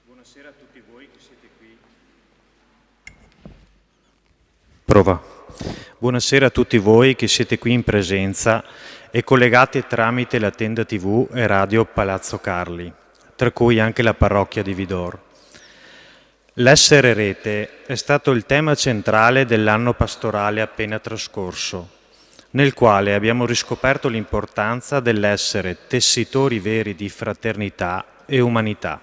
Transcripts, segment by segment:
Buonasera a tutti voi che siete qui. Prova. Buonasera a tutti voi che siete qui in presenza e collegati tramite la tenda TV e radio Palazzo Carli, tra cui anche la parrocchia di Vidor. L'essere rete è stato il tema centrale dell'anno pastorale appena trascorso, nel quale abbiamo riscoperto l'importanza dell'essere tessitori veri di fraternità e umanità.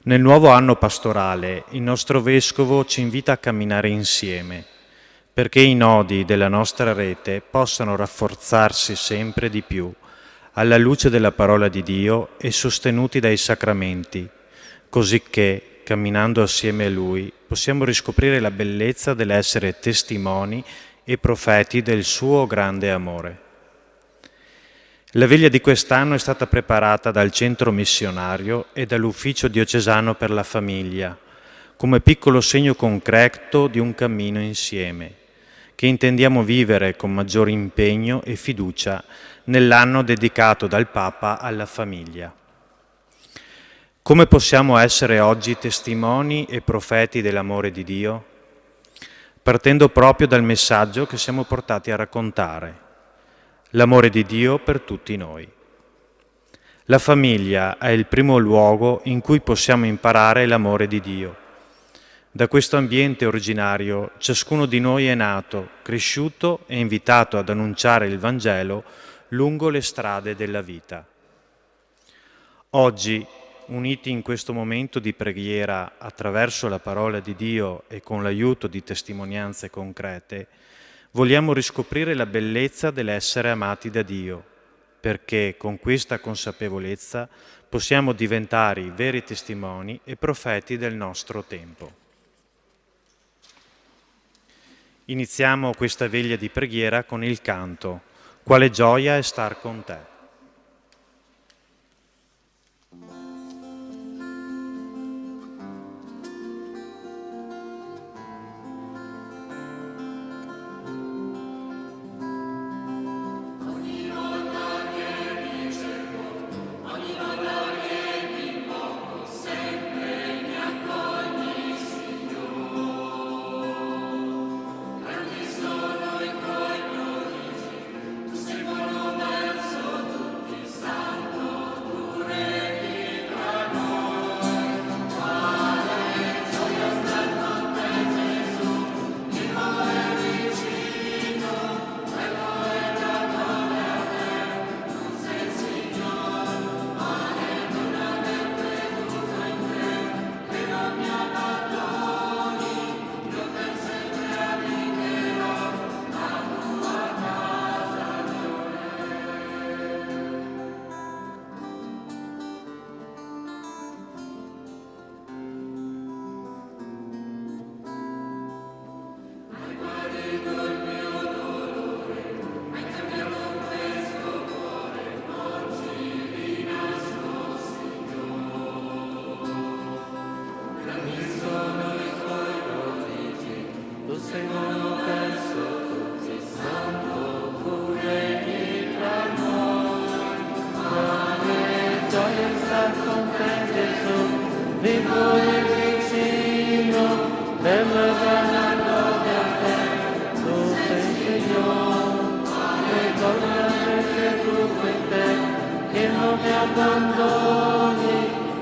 Nel nuovo anno pastorale il nostro Vescovo ci invita a camminare insieme, perché i nodi della nostra rete possano rafforzarsi sempre di più alla luce della parola di Dio e sostenuti dai sacramenti, cosicché, camminando assieme a Lui, possiamo riscoprire la bellezza dell'essere testimoni e profeti del suo grande amore. La veglia di quest'anno è stata preparata dal Centro Missionario e dall'Ufficio Diocesano per la Famiglia, come piccolo segno concreto di un cammino insieme, che intendiamo vivere con maggiore impegno e fiducia nell'anno dedicato dal Papa alla famiglia. Come possiamo essere oggi testimoni e profeti dell'amore di Dio? Partendo proprio dal messaggio che siamo portati a raccontare. L'amore di Dio per tutti noi. La famiglia è il primo luogo in cui possiamo imparare l'amore di Dio. Da questo ambiente originario ciascuno di noi è nato, cresciuto e invitato ad annunciare il Vangelo lungo le strade della vita. Oggi, uniti in questo momento di preghiera attraverso la parola di Dio e con l'aiuto di testimonianze concrete, vogliamo riscoprire la bellezza dell'essere amati da Dio, perché con questa consapevolezza possiamo diventare i veri testimoni e profeti del nostro tempo. Iniziamo questa veglia di preghiera con il canto «Quale gioia è star con te».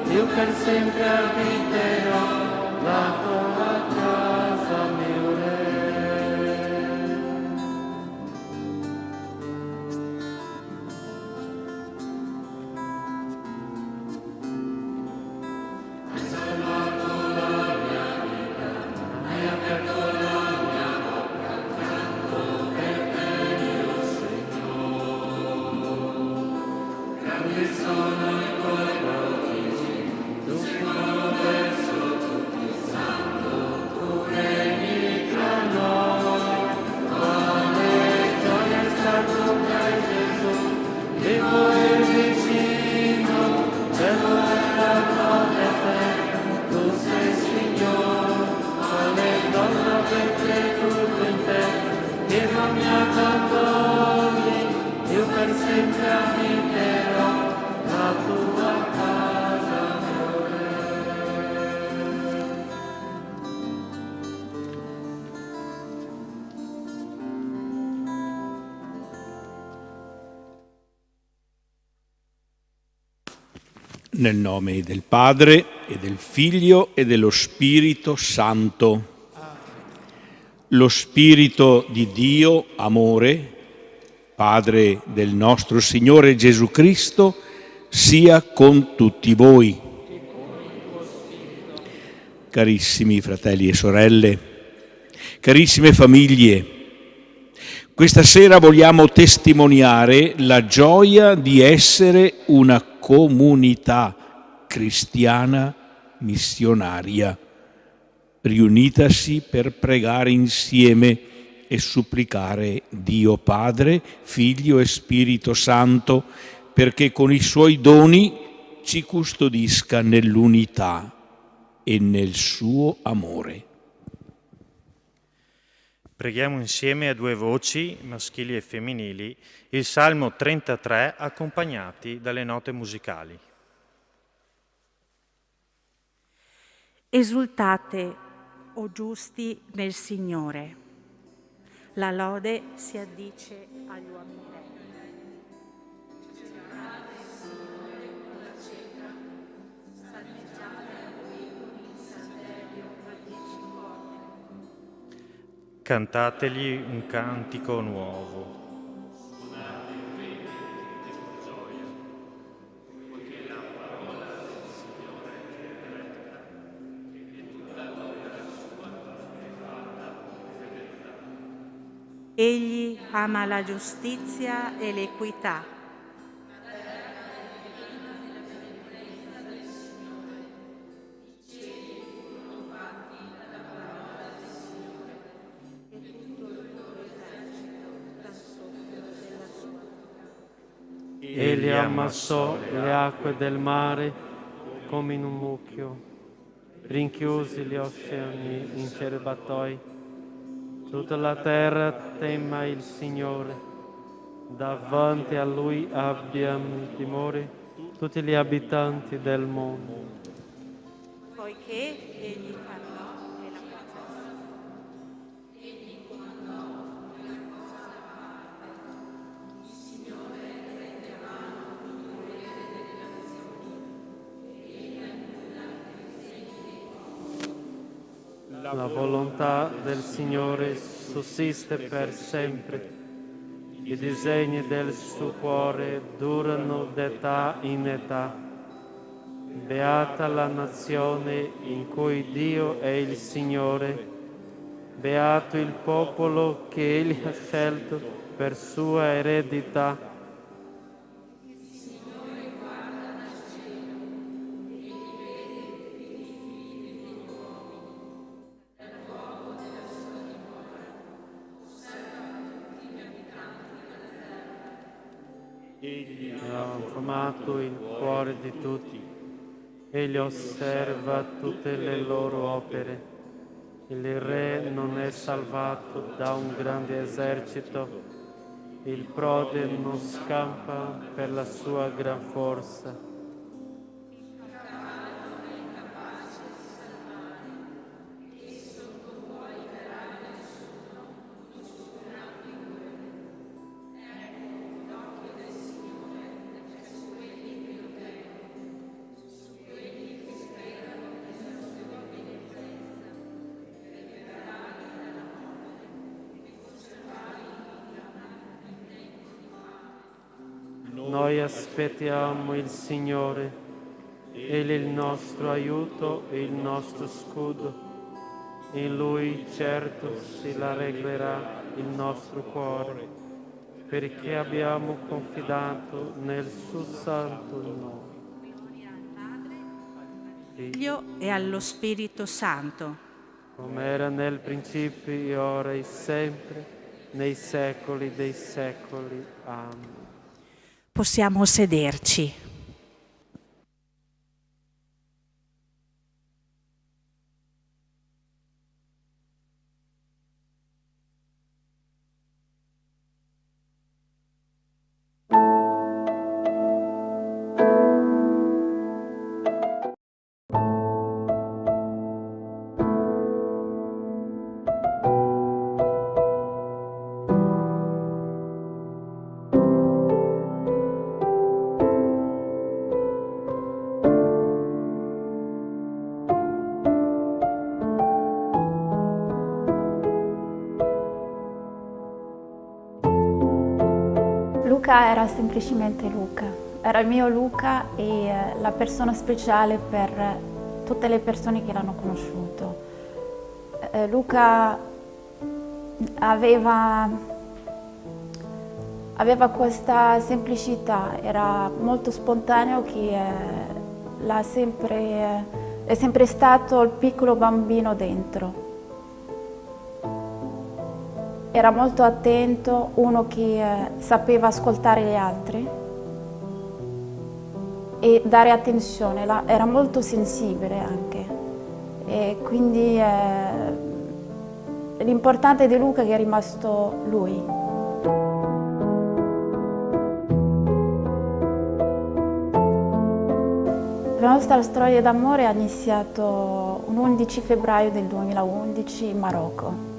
Io per sempre abiterò la Nel nome del Padre e del Figlio e dello Spirito Santo. Lo Spirito di Dio, amore, Padre del nostro Signore Gesù Cristo, sia con tutti voi. Carissimi fratelli e sorelle, carissime famiglie, questa sera vogliamo testimoniare la gioia di essere una comunità cristiana missionaria, riunitasi per pregare insieme e supplicare Dio Padre, Figlio e Spirito Santo perché con i suoi doni ci custodisca nell'unità e nel suo amore. Preghiamo insieme a due voci, maschili e femminili, il Salmo 33 accompagnati dalle note musicali. Esultate, o giusti, nel Signore. La lode si addice agli uomini retti. Gestionate il Signore con la cieca, salmeggiate a Lui con il salterio a 10 corde. Cantategli un cantico nuovo. Egli ama la giustizia e l'equità. Egli ammassò le acque del mare come in un mucchio, rinchiusi gli oceani in serbatoi. Tutta la terra tema il Signore, davanti a Lui abbiano timore tutti gli abitanti del mondo. Poiché Egli parlò e la cosa Egli comandò e la cosa appare. Il Signore rende a mano il volere delle nazioni e Egli annulla i disegni dei popoli. La volontà del Signore sussiste per sempre. I disegni del suo cuore durano d'età in età. Beata la nazione in cui Dio è il Signore. Beato il popolo che Egli ha scelto per sua eredità. Egli ha formato il cuore di tutti. Egli osserva tutte le loro opere. Il re non è salvato da un grande esercito. Il prode non scampa per la sua gran forza. Noi aspettiamo il Signore, Egli è il nostro aiuto e il nostro scudo. In Lui certo si reglerà il nostro cuore, perché abbiamo confidato nel suo santo nome. Figlio e allo Spirito Santo. Come era nel principio, ora e sempre, nei secoli dei secoli. Amen. Possiamo sederci. Luca era semplicemente Luca, era il mio Luca e la persona speciale per tutte le persone che l'hanno conosciuto. Luca aveva questa semplicità, era molto spontaneo, che è sempre stato il piccolo bambino dentro. Era molto attento, uno che sapeva ascoltare gli altri e dare attenzione, era molto sensibile anche. E quindi l'importante di Luca è che è rimasto lui. La nostra storia d'amore ha iniziato un 11 febbraio del 2011 in Marocco.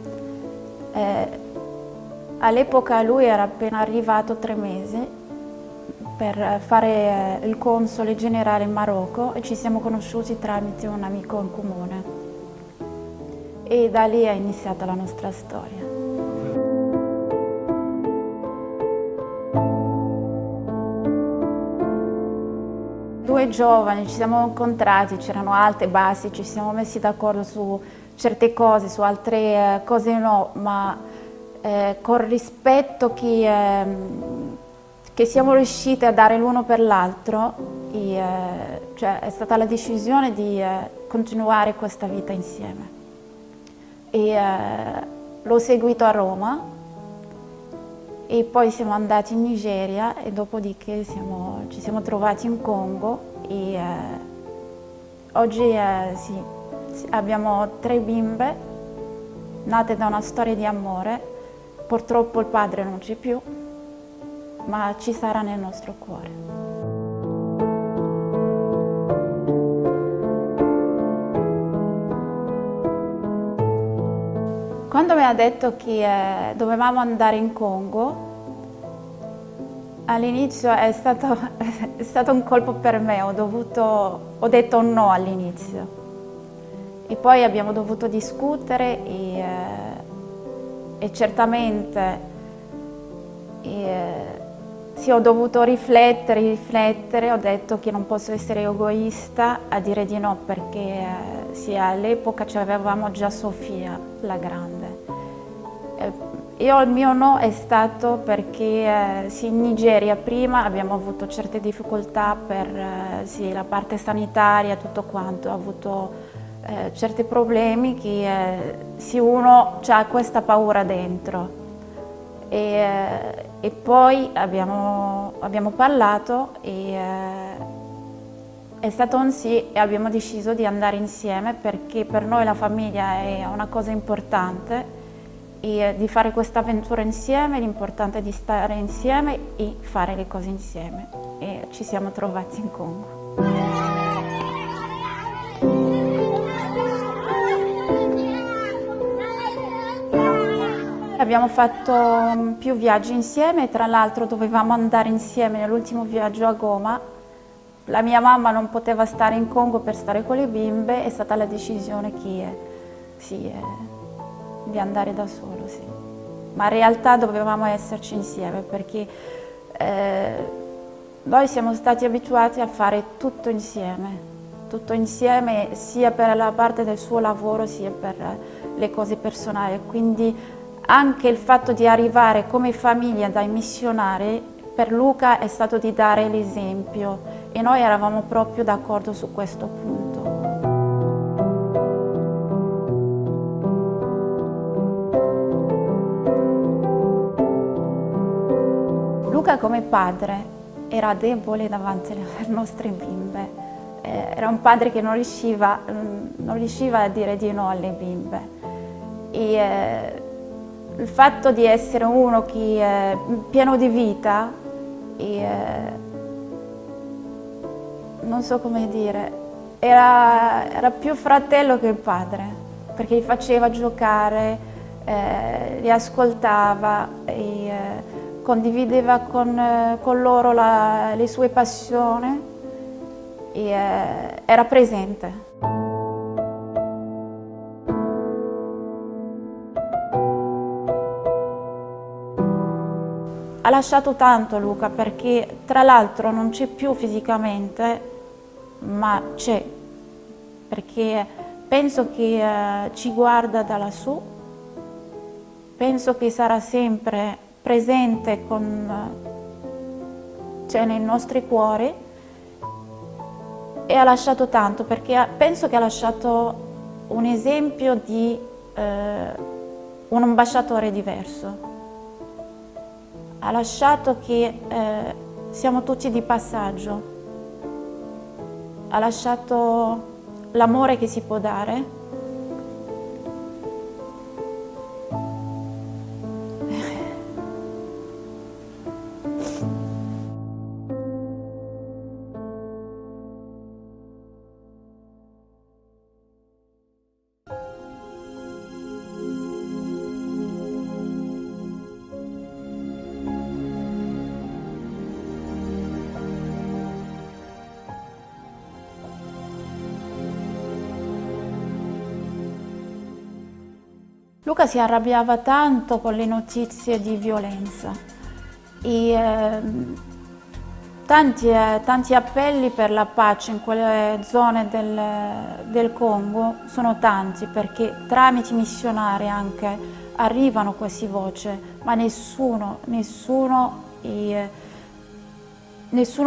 All'epoca lui era appena arrivato 3 mesi per fare il console generale in Marocco e ci siamo conosciuti tramite un amico in comune. E da lì è iniziata la nostra storia. Due giovani, ci siamo incontrati, c'erano alti e bassi, ci siamo messi d'accordo su certe cose, su altre cose no, ma con rispetto che siamo riusciti a dare l'uno per l'altro, cioè è stata la decisione di continuare questa vita insieme. E l'ho seguito a Roma e poi siamo andati in Nigeria e dopodiché ci siamo trovati in Congo e oggi sì, abbiamo 3 bimbe nate da una storia di amore. Purtroppo il padre non c'è più, ma ci sarà nel nostro cuore. Quando mi ha detto che dovevamo andare in Congo, all'inizio è stato un colpo per me, ho detto no all'inizio. E poi abbiamo dovuto discutere e certamente sì, ho dovuto riflettere, ho detto che non posso essere egoista a dire di no, perché sì, all'epoca avevamo già Sofia, la grande. Il mio no è stato perché sì, in Nigeria prima abbiamo avuto certe difficoltà per sì, la parte sanitaria, tutto quanto, ho avuto certi problemi che sì, uno ha questa paura dentro. E poi abbiamo parlato e è stato un sì e abbiamo deciso di andare insieme perché per noi la famiglia è una cosa importante e di fare questa avventura insieme, l'importante è di stare insieme e fare le cose insieme e ci siamo trovati in Congo. Abbiamo fatto più viaggi insieme, tra l'altro dovevamo andare insieme nell'ultimo viaggio a Goma. La mia mamma non poteva stare in Congo per stare con le bimbe, è stata la decisione di andare da solo, sì. Ma in realtà dovevamo esserci insieme perché noi siamo stati abituati a fare tutto insieme sia per la parte del suo lavoro sia per le cose personali. Quindi anche il fatto di arrivare come famiglia dai missionari per Luca è stato di dare l'esempio e noi eravamo proprio d'accordo su questo punto. Luca come padre era debole davanti alle nostre bimbe, era un padre che non riusciva a dire di no alle bimbe. E, il fatto di essere uno che è pieno di vita, non so come dire, era più fratello che il padre, perché li faceva giocare, li ascoltava e condivideva con loro le sue passioni e era presente. ha lasciato tanto Luca, perché tra l'altro non c'è più fisicamente, ma c'è, perché penso che ci guarda da lassù, penso che sarà sempre presente cioè nei nostri cuori, e ha lasciato tanto, perché penso che ha lasciato un esempio di un ambasciatore diverso. Ha lasciato che siamo tutti di passaggio, ha lasciato l'amore che si può dare. Luca si arrabbiava tanto con le notizie di violenza e tanti appelli per la pace in quelle zone del Congo sono tanti, perché tramite missionari anche arrivano queste voci, ma nessuno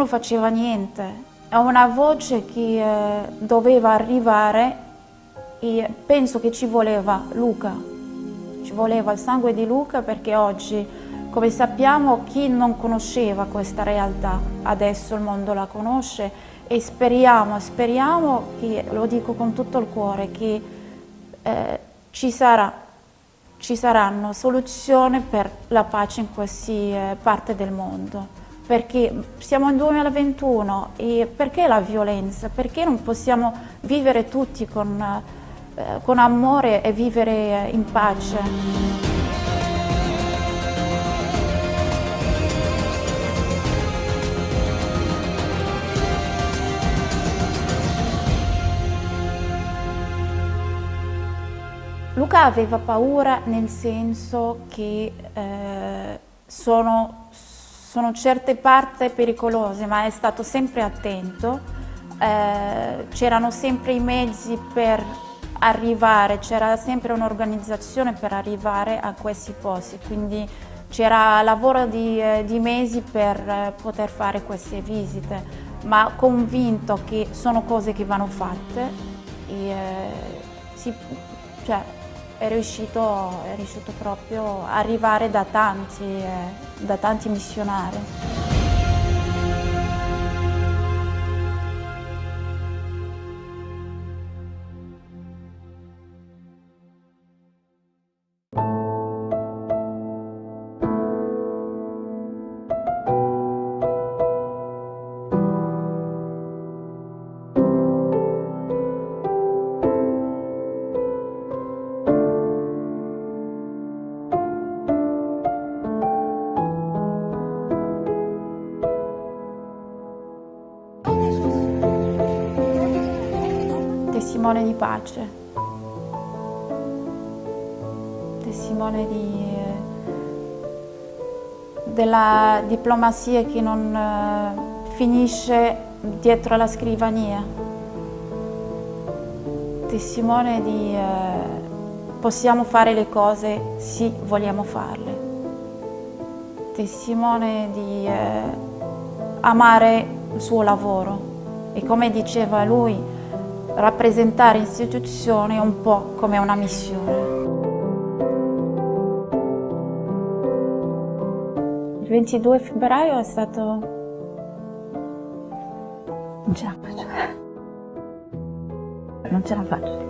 faceva niente. È una voce che doveva arrivare, e penso che ci voleva Luca. Ci voleva il sangue di Luca, perché oggi, come sappiamo, chi non conosceva questa realtà, adesso il mondo la conosce, e speriamo che, lo dico con tutto il cuore, che ci saranno soluzioni per la pace in queste parti del mondo, perché siamo nel 2021 e perché la violenza? Perché non possiamo vivere tutti con amore e vivere in pace. Luca aveva paura, nel senso che sono certe parti pericolose, ma è stato sempre attento. C'erano sempre i mezzi per arrivare, c'era sempre un'organizzazione per arrivare a questi posti, quindi c'era lavoro di mesi per poter fare queste visite, ma convinto che sono cose che vanno fatte, e è riuscito proprio a arrivare da tanti missionari. Testimone di pace, testimone della diplomazia che non finisce dietro la scrivania, testimone di possiamo fare le cose, sì, vogliamo farle, testimone di amare il suo lavoro, e come diceva lui, rappresentare istituzioni un po' come una missione. Il 22 febbraio è stato... Non ce la faccio. Non ce la faccio.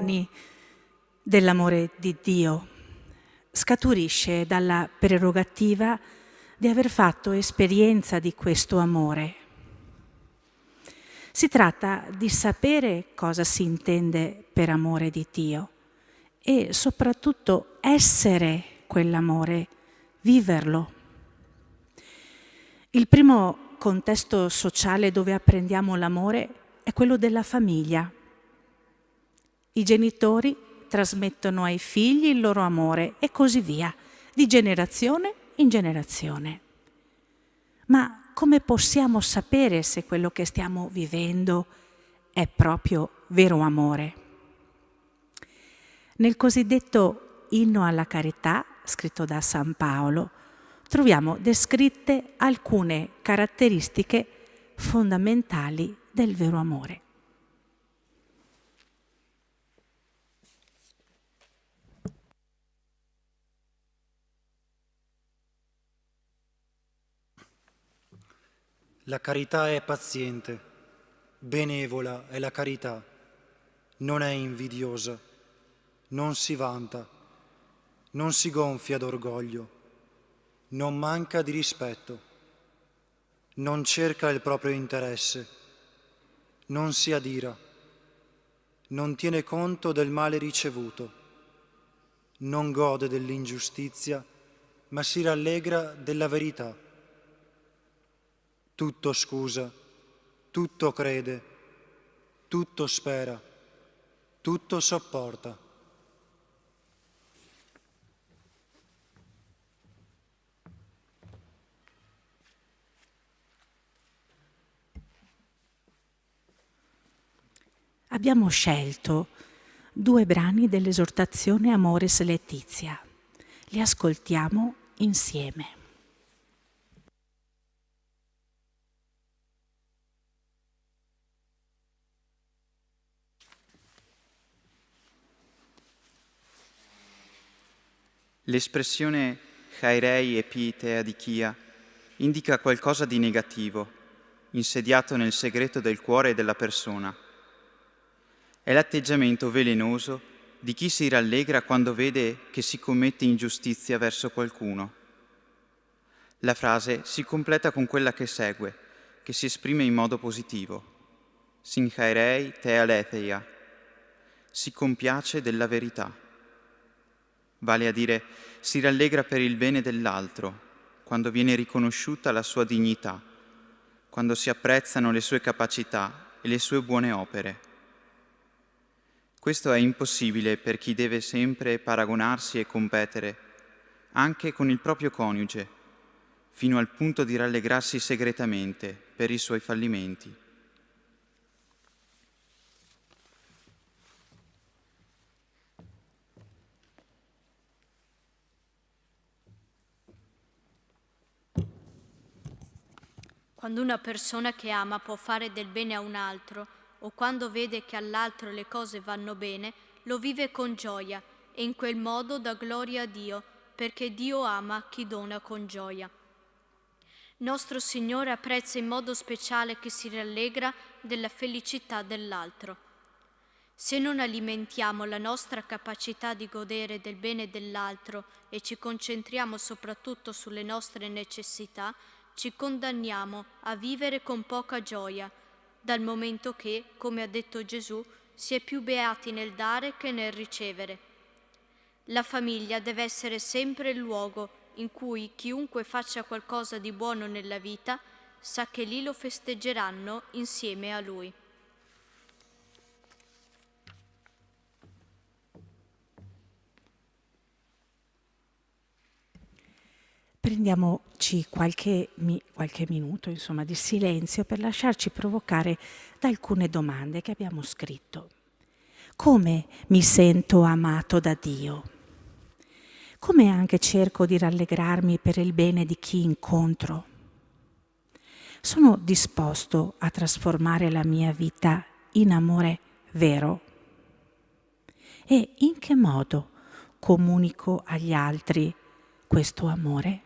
testimoni dell'amore di Dio scaturisce dalla prerogativa di aver fatto esperienza di questo amore. Si tratta di sapere cosa si intende per amore di Dio e soprattutto essere quell'amore, viverlo. Il primo contesto sociale dove apprendiamo l'amore è quello della famiglia. I genitori trasmettono ai figli il loro amore e così via, di generazione in generazione. Ma come possiamo sapere se quello che stiamo vivendo è proprio vero amore? Nel cosiddetto Inno alla carità, scritto da San Paolo, troviamo descritte alcune caratteristiche fondamentali del vero amore. La carità è paziente, benevola è la carità, non è invidiosa, non si vanta, non si gonfia d'orgoglio, non manca di rispetto, non cerca il proprio interesse, non si adira, non tiene conto del male ricevuto, non gode dell'ingiustizia, ma si rallegra della verità. Tutto scusa, tutto crede, tutto spera, tutto sopporta. Abbiamo scelto 2 brani dell'esortazione Amoris Laetitia. Li ascoltiamo insieme. L'espressione chairei epi theadichia indica qualcosa di negativo, insediato nel segreto del cuore e della persona. È l'atteggiamento velenoso di chi si rallegra quando vede che si commette ingiustizia verso qualcuno. La frase si completa con quella che segue, che si esprime in modo positivo. Synchairei te aletheia. Si compiace della verità. Vale a dire, si rallegra per il bene dell'altro, quando viene riconosciuta la sua dignità, quando si apprezzano le sue capacità e le sue buone opere. Questo è impossibile per chi deve sempre paragonarsi e competere, anche con il proprio coniuge, fino al punto di rallegrarsi segretamente per i suoi fallimenti. Quando una persona che ama può fare del bene a un altro, o quando vede che all'altro le cose vanno bene, lo vive con gioia e in quel modo dà gloria a Dio, perché Dio ama chi dona con gioia. Nostro Signore apprezza in modo speciale chi si rallegra della felicità dell'altro. Se non alimentiamo la nostra capacità di godere del bene dell'altro e ci concentriamo soprattutto sulle nostre necessità, ci condanniamo a vivere con poca gioia, dal momento che, come ha detto Gesù, si è più beati nel dare che nel ricevere. La famiglia deve essere sempre il luogo in cui chiunque faccia qualcosa di buono nella vita sa che lì lo festeggeranno insieme a lui. Prendiamoci qualche minuto, di silenzio per lasciarci provocare da alcune domande che abbiamo scritto. Come mi sento amato da Dio? Come anche cerco di rallegrarmi per il bene di chi incontro? Sono disposto a trasformare la mia vita in amore vero? E in che modo comunico agli altri questo amore?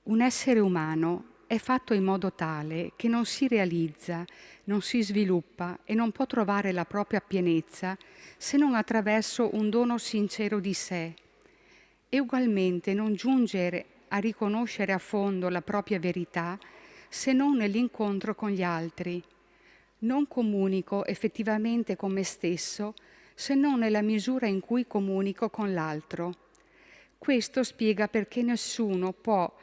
Un essere umano è fatto in modo tale che non si realizza, non si sviluppa e non può trovare la propria pienezza se non attraverso un dono sincero di sé, e ugualmente non giungere a riconoscere a fondo la propria verità se non nell'incontro con gli altri. Non comunico effettivamente con me stesso se non nella misura in cui comunico con l'altro. Questo spiega perché nessuno può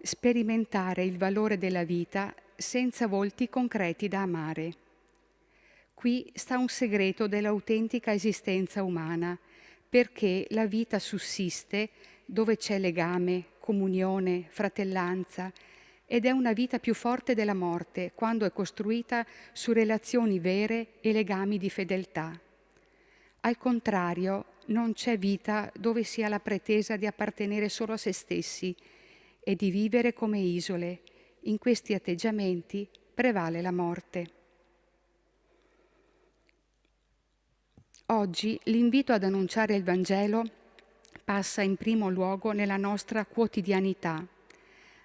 sperimentare il valore della vita senza volti concreti da amare. Qui sta un segreto dell'autentica esistenza umana, perché la vita sussiste dove c'è legame, comunione, fratellanza, ed è una vita più forte della morte quando è costruita su relazioni vere e legami di fedeltà. Al contrario, non c'è vita dove si ha la pretesa di appartenere solo a se stessi e di vivere come isole. In questi atteggiamenti prevale la morte. Oggi l'invito ad annunciare il Vangelo passa in primo luogo nella nostra quotidianità.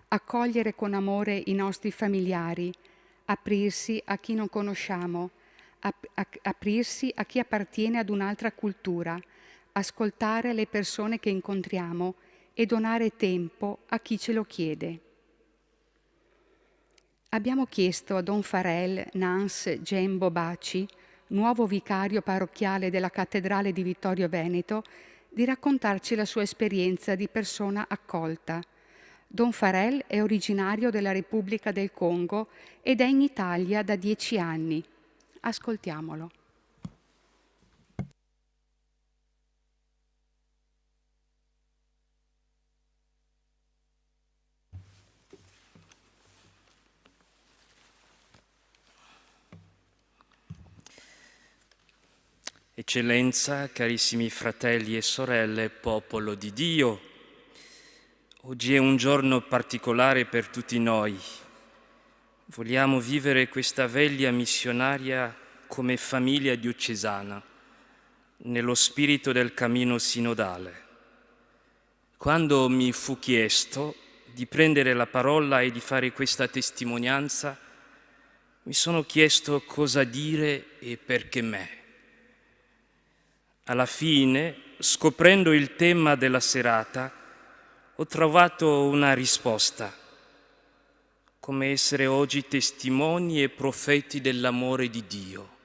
Accogliere con amore i nostri familiari, aprirsi a chi non conosciamo, aprirsi a chi appartiene ad un'altra cultura, ascoltare le persone che incontriamo e donare tempo a chi ce lo chiede. Abbiamo chiesto a Don Farel Nance Gembo Baci, nuovo vicario parrocchiale della Cattedrale di Vittorio Veneto, di raccontarci la sua esperienza di persona accolta. Don Farel è originario della Repubblica del Congo ed è in Italia da 10 anni. Ascoltiamolo. Eccellenza, carissimi fratelli e sorelle, popolo di Dio, oggi è un giorno particolare per tutti noi. Vogliamo vivere questa veglia missionaria come famiglia diocesana, nello spirito del cammino sinodale. Quando mi fu chiesto di prendere la parola e di fare questa testimonianza, mi sono chiesto cosa dire e perché me. Alla fine, scoprendo il tema della serata, ho trovato una risposta: come essere oggi testimoni e profeti dell'amore di Dio.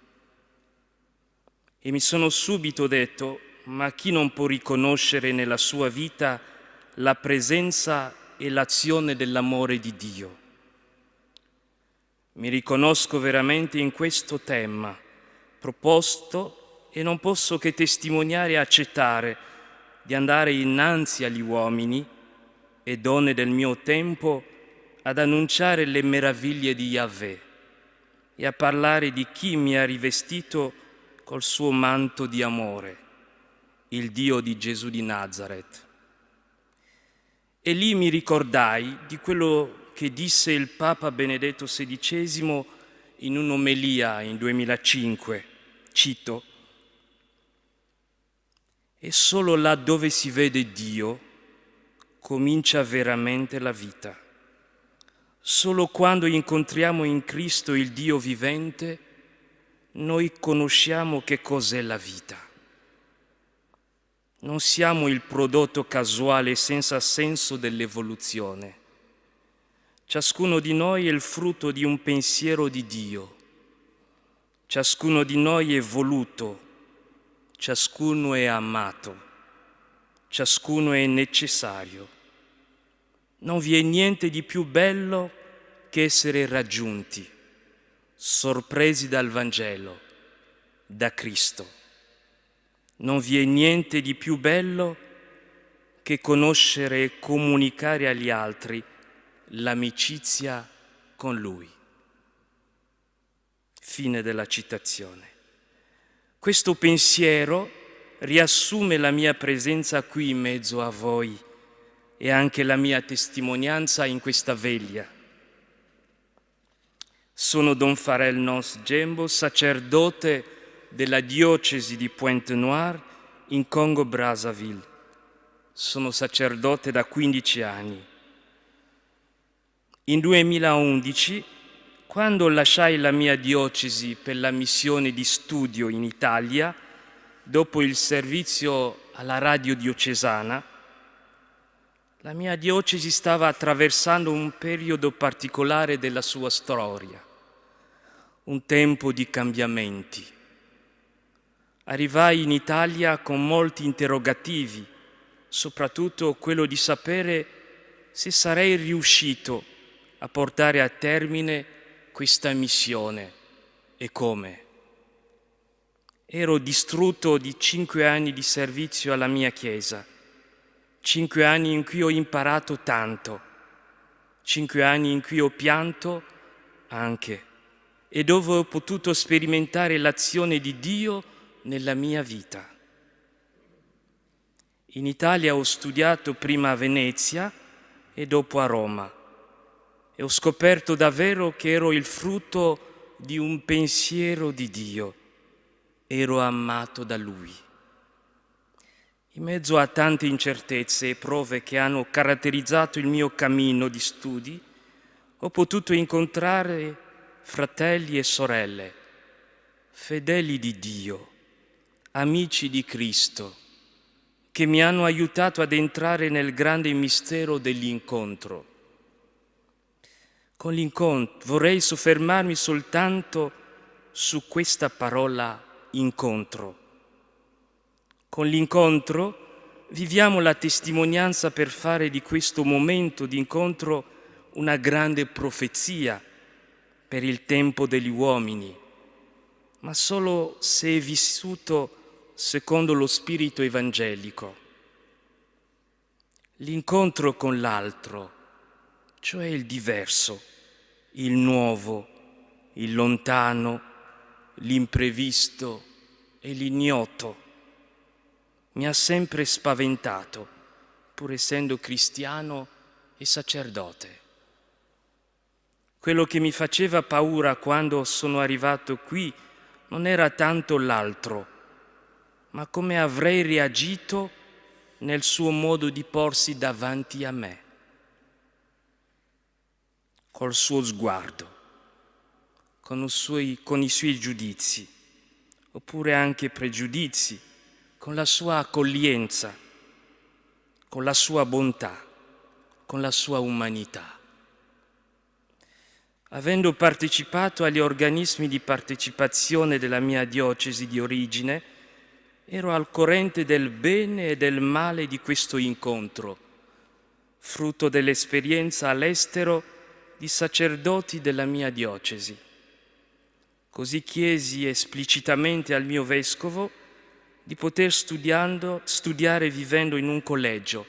E mi sono subito detto: ma chi non può riconoscere nella sua vita la presenza e l'azione dell'amore di Dio? Mi riconosco veramente in questo tema proposto e non posso che testimoniare e accettare di andare innanzi agli uomini e donne del mio tempo ad annunciare le meraviglie di Yahweh e a parlare di chi mi ha rivestito col suo manto di amore, il Dio di Gesù di Nazareth. E lì mi ricordai di quello che disse il Papa Benedetto XVI in un'omelia in 2005, cito: «E solo là dove si vede Dio comincia veramente la vita. Solo quando incontriamo in Cristo il Dio vivente, noi conosciamo che cos'è la vita. Non siamo il prodotto casuale senza senso dell'evoluzione. Ciascuno di noi è il frutto di un pensiero di Dio. Ciascuno di noi è voluto. Ciascuno è amato, ciascuno è necessario. Non vi è niente di più bello che essere raggiunti, sorpresi dal Vangelo, da Cristo. Non vi è niente di più bello che conoscere e comunicare agli altri l'amicizia con Lui». Fine della citazione. Questo pensiero riassume la mia presenza qui in mezzo a voi e anche la mia testimonianza in questa veglia. Sono Don Farel Nance Gembo, sacerdote della diocesi di Pointe-Noire in Congo Brazzaville. Sono sacerdote da 15 anni. In 2011, quando lasciai la mia diocesi per la missione di studio in Italia, dopo il servizio alla radio diocesana, la mia diocesi stava attraversando un periodo particolare della sua storia, un tempo di cambiamenti. Arrivai in Italia con molti interrogativi, soprattutto quello di sapere se sarei riuscito a portare a termine questa missione e come. Ero distrutto di 5 anni di servizio alla mia Chiesa, 5 anni in cui ho imparato tanto, 5 anni in cui ho pianto anche e dove ho potuto sperimentare l'azione di Dio nella mia vita. In Italia ho studiato prima a Venezia e dopo a Roma e ho scoperto davvero che ero il frutto di un pensiero di Dio. Ero amato da Lui. In mezzo a tante incertezze e prove che hanno caratterizzato il mio cammino di studi, ho potuto incontrare fratelli e sorelle, fedeli di Dio, amici di Cristo, che mi hanno aiutato ad entrare nel grande mistero dell'incontro. Con l'incontro vorrei soffermarmi soltanto su questa parola incontro. Con l'incontro viviamo la testimonianza per fare di questo momento di incontro una grande profezia per il tempo degli uomini, ma solo se è vissuto secondo lo spirito evangelico. L'incontro con l'altro, cioè il diverso, il nuovo, il lontano, l'imprevisto e l'ignoto, mi ha sempre spaventato, pur essendo cristiano e sacerdote. Quello che mi faceva paura quando sono arrivato qui non era tanto l'altro, ma come avrei reagito nel suo modo di porsi davanti a me, col suo sguardo, con i suoi giudizi, oppure anche pregiudizi, con la sua accoglienza, con la sua bontà, con la sua umanità. Avendo partecipato agli organismi di partecipazione della mia diocesi di origine, ero al corrente del bene e del male di questo incontro, frutto dell'esperienza all'estero di sacerdoti della mia diocesi. Così chiesi esplicitamente al mio vescovo di poter studiare vivendo in un collegio,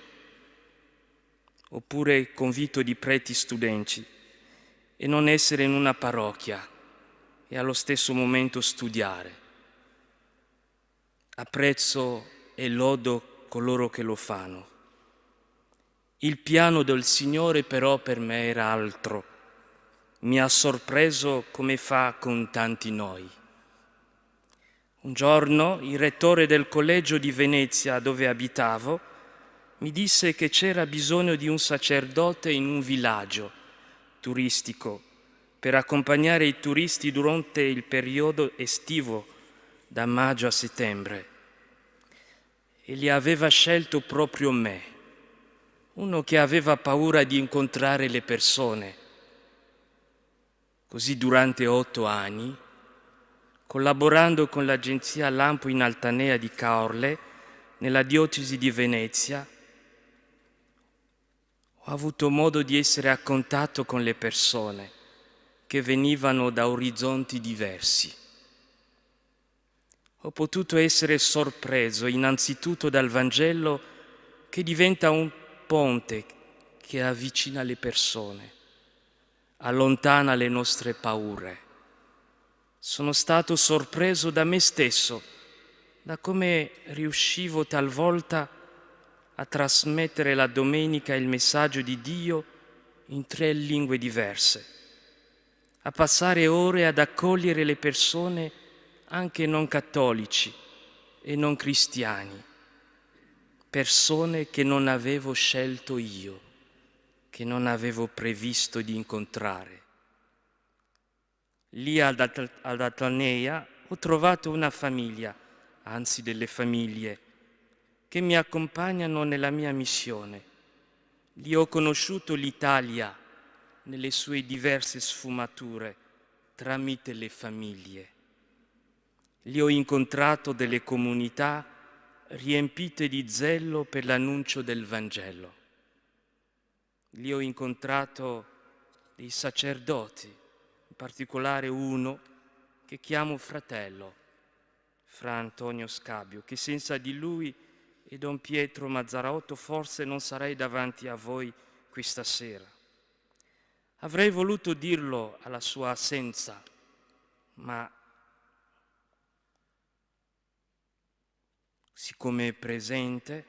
oppure convito di preti studenti, e non essere in una parrocchia e allo stesso momento studiare. Apprezzo e lodo coloro che lo fanno. Il piano del Signore però per me era altro. Mi ha sorpreso come fa con tanti noi. Un giorno il rettore del collegio di Venezia, dove abitavo, mi disse che c'era bisogno di un sacerdote in un villaggio turistico per accompagnare i turisti durante il periodo estivo, da maggio a settembre. E li aveva scelto proprio me, uno che aveva paura di incontrare le persone. Così durante 8 anni, collaborando con l'agenzia Lampo in Altanea di Caorle, nella diocesi di Venezia, ho avuto modo di essere a contatto con le persone che venivano da orizzonti diversi. Ho potuto essere sorpreso innanzitutto dal Vangelo, che diventa un ponte che avvicina le persone, allontana le nostre paure. Sono stato sorpreso da me stesso, da come riuscivo talvolta a trasmettere la domenica il messaggio di Dio in 3 lingue diverse, a passare ore ad accogliere le persone anche non cattolici e non cristiani, persone che non avevo scelto io, che non avevo previsto di incontrare. Lì ad Atlonea ho trovato una famiglia, anzi delle famiglie, che mi accompagnano nella mia missione. Lì ho conosciuto l'Italia nelle sue diverse sfumature tramite le famiglie. Lì ho incontrato delle comunità riempite di zelo per l'annuncio del Vangelo. Lì ho incontrato dei sacerdoti, in particolare uno che chiamo fratello, Fra Antonio Scabio, che senza di lui e Don Pietro Mazzarotto forse non sarei davanti a voi questa sera. Avrei voluto dirlo alla sua assenza, ma siccome è presente,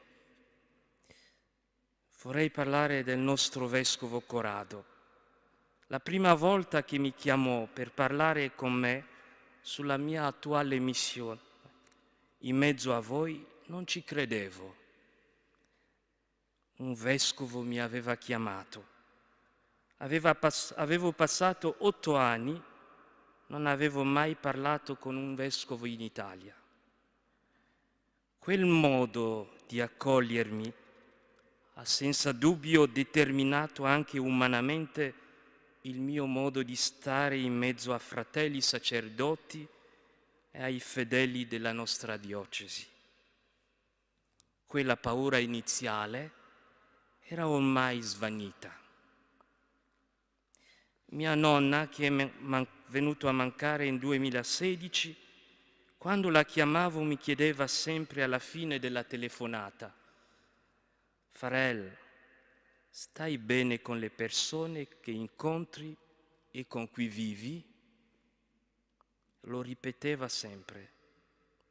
vorrei parlare del nostro Vescovo Corrado. La prima volta che mi chiamò per parlare con me sulla mia attuale missione, in mezzo a voi non ci credevo. Un vescovo mi aveva chiamato. Avevo passato 8 anni, non avevo mai parlato con un vescovo in Italia. Quel modo di accogliermi ha senza dubbio determinato anche umanamente il mio modo di stare in mezzo a fratelli sacerdoti e ai fedeli della nostra diocesi. Quella paura iniziale era ormai svanita. Mia nonna, che è venuta a mancare in 2016, quando la chiamavo mi chiedeva sempre alla fine della telefonata: Farel, stai bene con le persone che incontri e con cui vivi? Lo ripeteva sempre,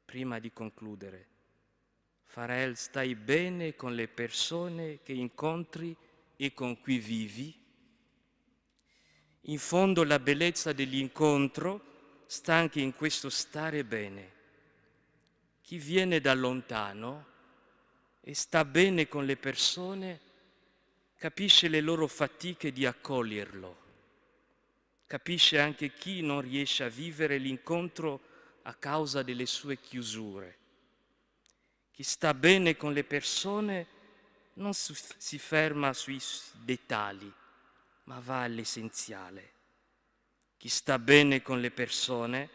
prima di concludere. Farel, stai bene con le persone che incontri e con cui vivi? In fondo la bellezza dell'incontro sta anche in questo stare bene. Chi viene da lontano e sta bene con le persone capisce le loro fatiche di accoglierlo. Capisce anche chi non riesce a vivere l'incontro a causa delle sue chiusure. Chi sta bene con le persone non si ferma sui dettagli, ma va all'essenziale. Chi sta bene con le persone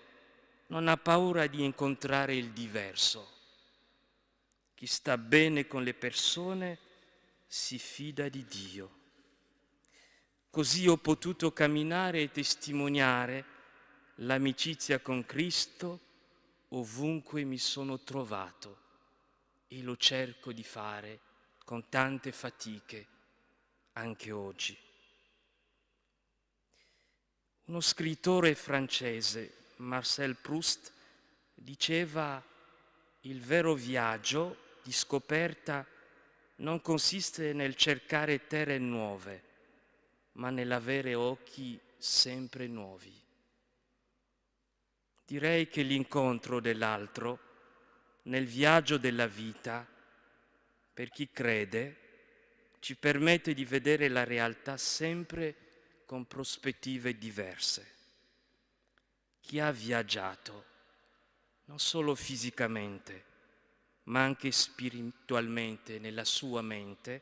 non ha paura di incontrare il diverso. Chi sta bene con le persone si fida di Dio. Così ho potuto camminare e testimoniare l'amicizia con Cristo ovunque mi sono trovato, e lo cerco di fare con tante fatiche anche oggi. Uno scrittore francese, Marcel Proust, diceva: il vero viaggio di scoperta non consiste nel cercare terre nuove, ma nell'avere occhi sempre nuovi. Direi che l'incontro dell'altro nel viaggio della vita, per chi crede, ci permette di vedere la realtà sempre con prospettive diverse. Chi ha viaggiato, non solo fisicamente, ma anche spiritualmente nella sua mente,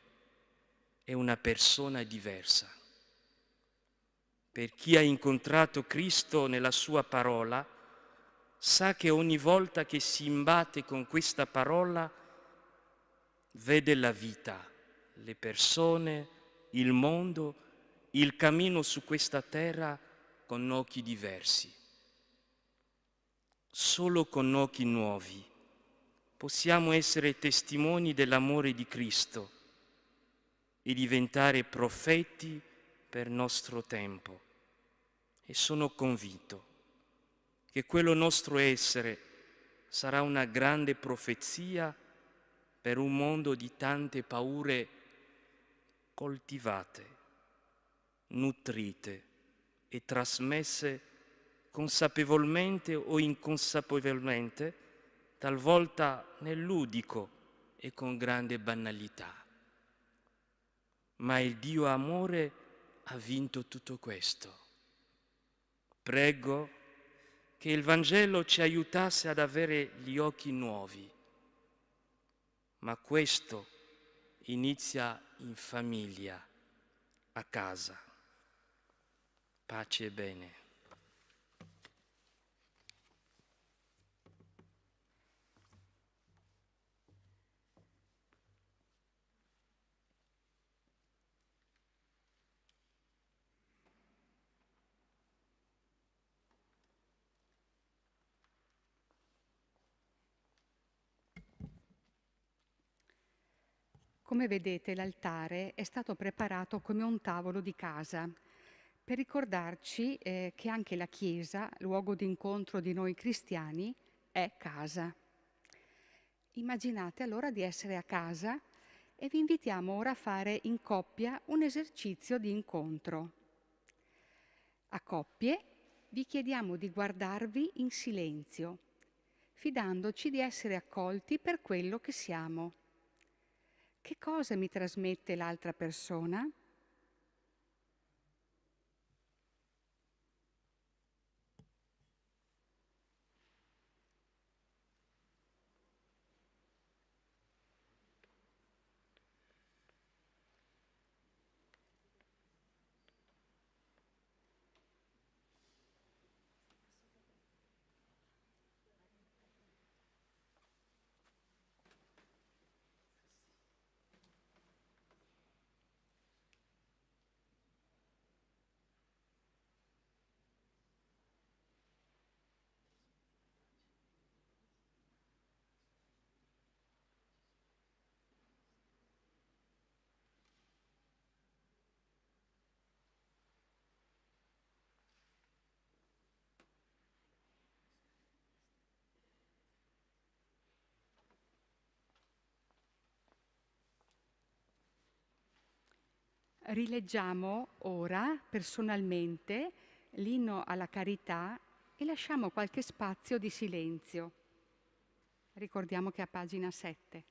è una persona diversa. Per chi ha incontrato Cristo nella sua parola, sa che ogni volta che si imbatte con questa parola, vede la vita, le persone, il mondo, il cammino su questa terra con occhi diversi. Solo con occhi nuovi possiamo essere testimoni dell'amore di Cristo e diventare profeti per nostro tempo. E sono convinto che quello nostro essere sarà una grande profezia per un mondo di tante paure coltivate, nutrite e trasmesse consapevolmente o inconsapevolmente, talvolta nel ludico e con grande banalità. ma il Dio amore ha vinto tutto questo. Prego che il Vangelo ci aiutasse ad avere gli occhi nuovi, ma questo inizia in famiglia, a casa. Pace e bene. Come vedete, l'altare è stato preparato come un tavolo di casa per ricordarci che anche la Chiesa, luogo d'incontro di noi cristiani, è casa. Immaginate allora di essere a casa e vi invitiamo ora a fare in coppia un esercizio di incontro. A coppie vi chiediamo di guardarvi in silenzio, fidandoci di essere accolti per quello che siamo. Che cosa mi trasmette l'altra persona? Rileggiamo ora personalmente l'inno alla carità e lasciamo qualche spazio di silenzio. Ricordiamo che è a pagina 7.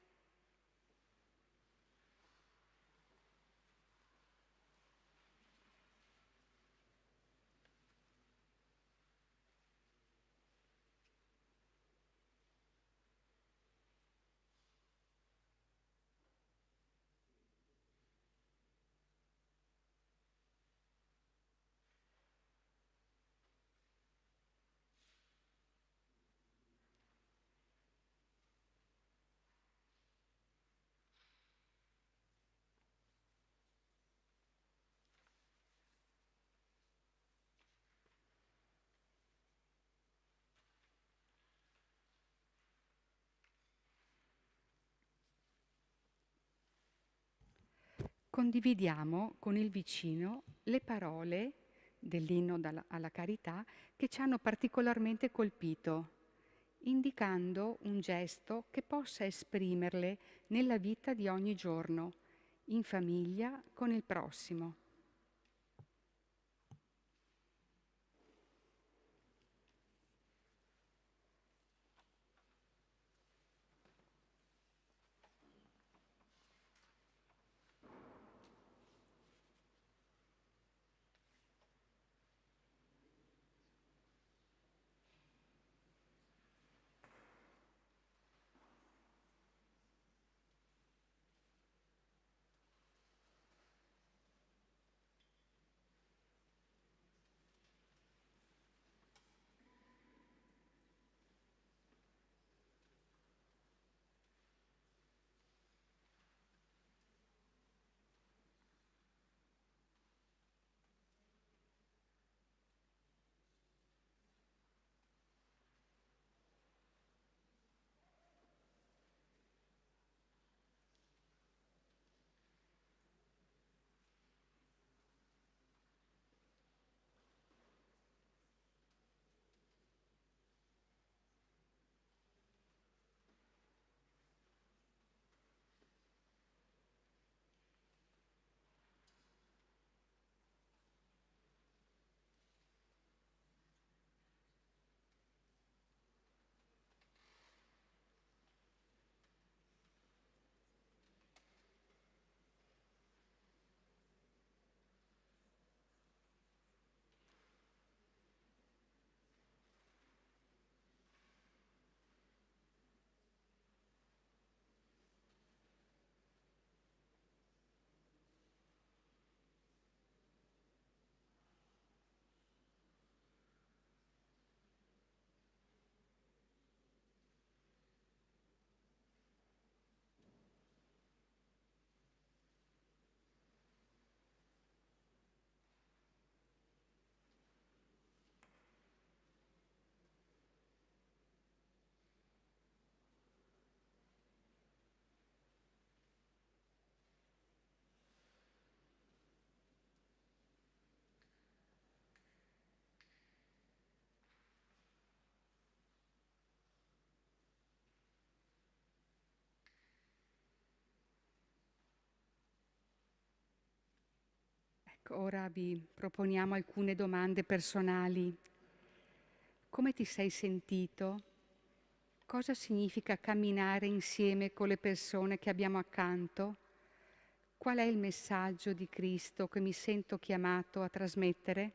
Condividiamo con il vicino le parole dell'inno alla carità che ci hanno particolarmente colpito, indicando un gesto che possa esprimerle nella vita di ogni giorno, in famiglia, con il prossimo. Ora vi proponiamo alcune domande personali. Come ti sei sentito? Cosa significa camminare insieme con le persone che abbiamo accanto? Qual è il messaggio di Cristo che mi sento chiamato a trasmettere?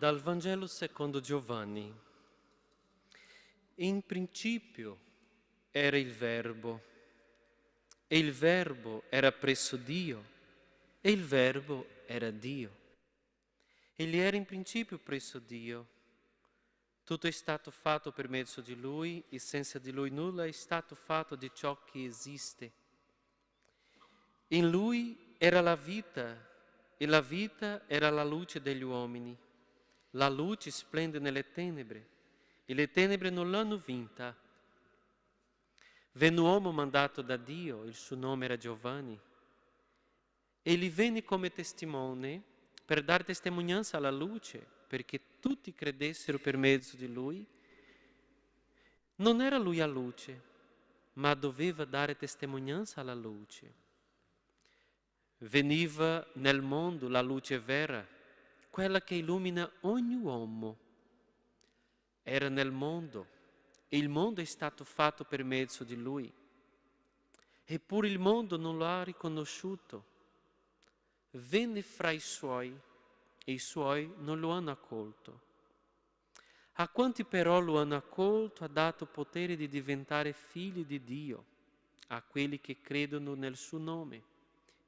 Dal Vangelo secondo Giovanni. In principio era il Verbo, e il Verbo era presso Dio, e il Verbo era Dio. Egli era in principio presso Dio. Tutto è stato fatto per mezzo di Lui, e senza di Lui nulla è stato fatto di ciò che esiste. In Lui era la vita, e la vita era la luce degli uomini. La luce splende nelle tenebre, e le tenebre non l'hanno vinta. Venne un uomo mandato da Dio, il suo nome era Giovanni. Egli venne come testimone per dare testimonianza alla luce, perché tutti credessero per mezzo di Lui. Non era Lui a luce, ma doveva dare testimonianza alla luce. Veniva nel mondo la luce vera, quella che illumina ogni uomo. Era nel mondo, e il mondo è stato fatto per mezzo di Lui. Eppure il mondo non lo ha riconosciuto. Venne fra i Suoi, e i Suoi non lo hanno accolto. A quanti però lo hanno accolto ha dato potere di diventare figli di Dio, a quelli che credono nel suo nome,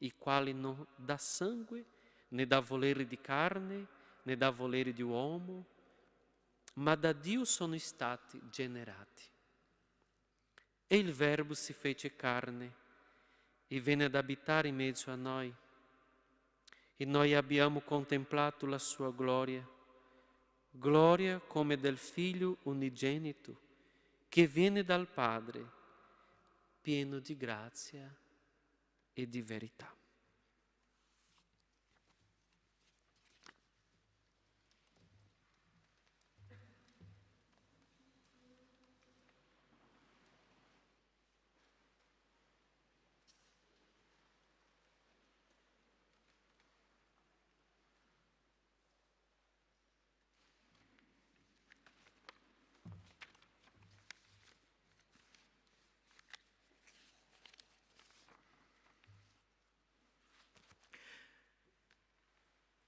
i quali non da sangue, né da volere di carne, né da volere di uomo, ma da Dio sono stati generati. E il Verbo si fece carne e venne ad abitare in mezzo a noi. E noi abbiamo contemplato la sua gloria, gloria come del Figlio unigenito, che viene dal Padre, pieno di grazia e di verità.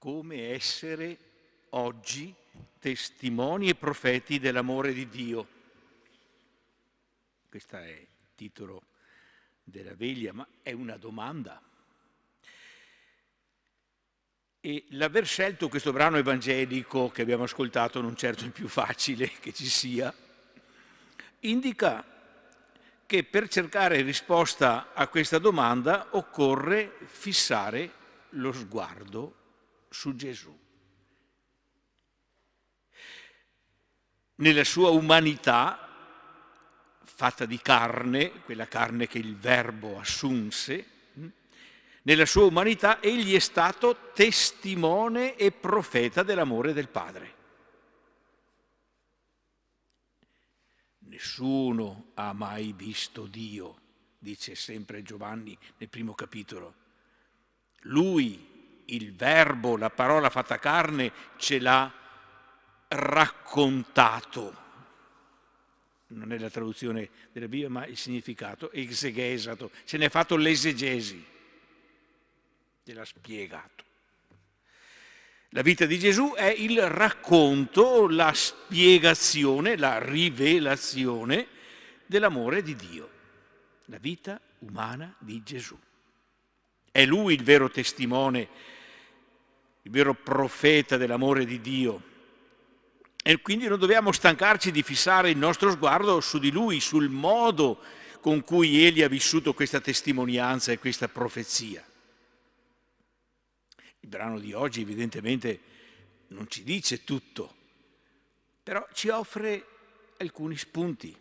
Come essere oggi testimoni e profeti dell'amore di Dio. Questo è il titolo della veglia, ma è una domanda. E l'aver scelto questo brano evangelico che abbiamo ascoltato, non certo il più facile che ci sia, indica che per cercare risposta a questa domanda occorre fissare lo sguardo su Gesù. Nella sua umanità, fatta di carne, quella carne che il Verbo assunse, nella sua umanità egli è stato testimone e profeta dell'amore del Padre. Nessuno ha mai visto Dio, dice sempre Giovanni nel primo capitolo. Lui, il Verbo, la parola fatta carne, ce l'ha raccontato. Non è la traduzione della Bibbia, ma il significato, exegesato. Ce n'è fatto l'esegesi, ce l'ha spiegato. La vita di Gesù è il racconto, la spiegazione, la rivelazione dell'amore di Dio. La vita umana di Gesù. È Lui il vero testimone, il vero profeta dell'amore di Dio. E quindi non dobbiamo stancarci di fissare il nostro sguardo su di Lui, sul modo con cui Egli ha vissuto questa testimonianza e questa profezia. Il brano di oggi evidentemente non ci dice tutto, però ci offre alcuni spunti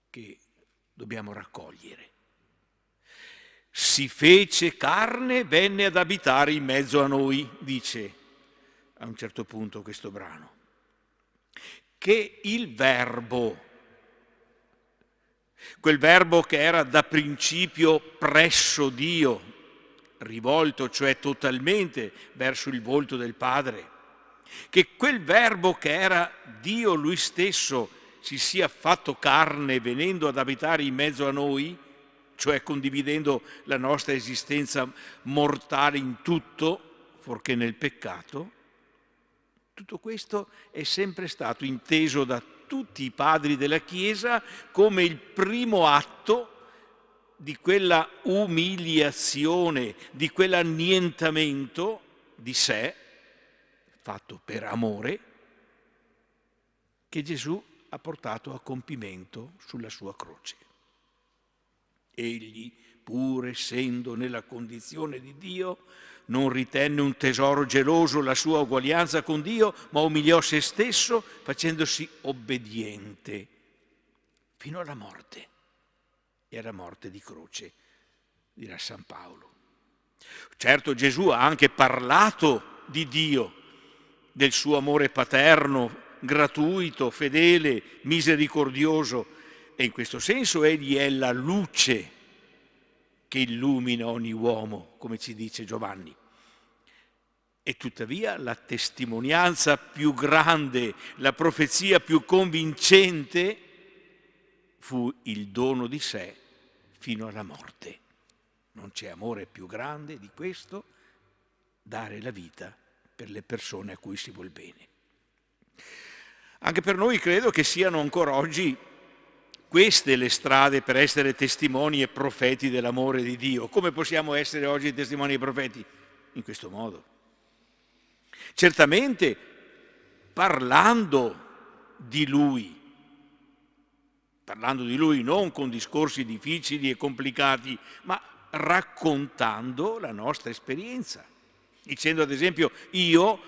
che dobbiamo raccogliere. Si fece carne, venne ad abitare in mezzo a noi, dice a un certo punto questo brano. Che il Verbo, quel Verbo che era da principio presso Dio, rivolto cioè totalmente verso il volto del Padre, che quel Verbo che era Dio Lui stesso si sia fatto carne venendo ad abitare in mezzo a noi, cioè condividendo la nostra esistenza mortale in tutto, fuorché nel peccato, Tutto questo è sempre stato inteso da tutti i padri della Chiesa come il primo atto di quella umiliazione, di quell'annientamento di sé, fatto per amore, che Gesù ha portato a compimento sulla sua croce. Egli, pur essendo nella condizione di Dio, non ritenne un tesoro geloso la sua uguaglianza con Dio, ma umiliò se stesso facendosi obbediente fino alla morte, e alla morte di croce, dirà San Paolo. Certo, Gesù ha anche parlato di Dio, del suo amore paterno, gratuito, fedele, misericordioso, e in questo senso egli è la luce che illumina ogni uomo, come ci dice Giovanni. E tuttavia la testimonianza più grande, la profezia più convincente fu il dono di sé fino alla morte. Non c'è amore più grande di questo, dare la vita per le persone a cui si vuol bene. Anche per noi credo che siano ancora oggi queste le strade per essere testimoni e profeti dell'amore di Dio. Come possiamo essere oggi testimoni e profeti? In questo modo. Certamente parlando di Lui non con discorsi difficili e complicati, ma raccontando la nostra esperienza, dicendo ad esempio: io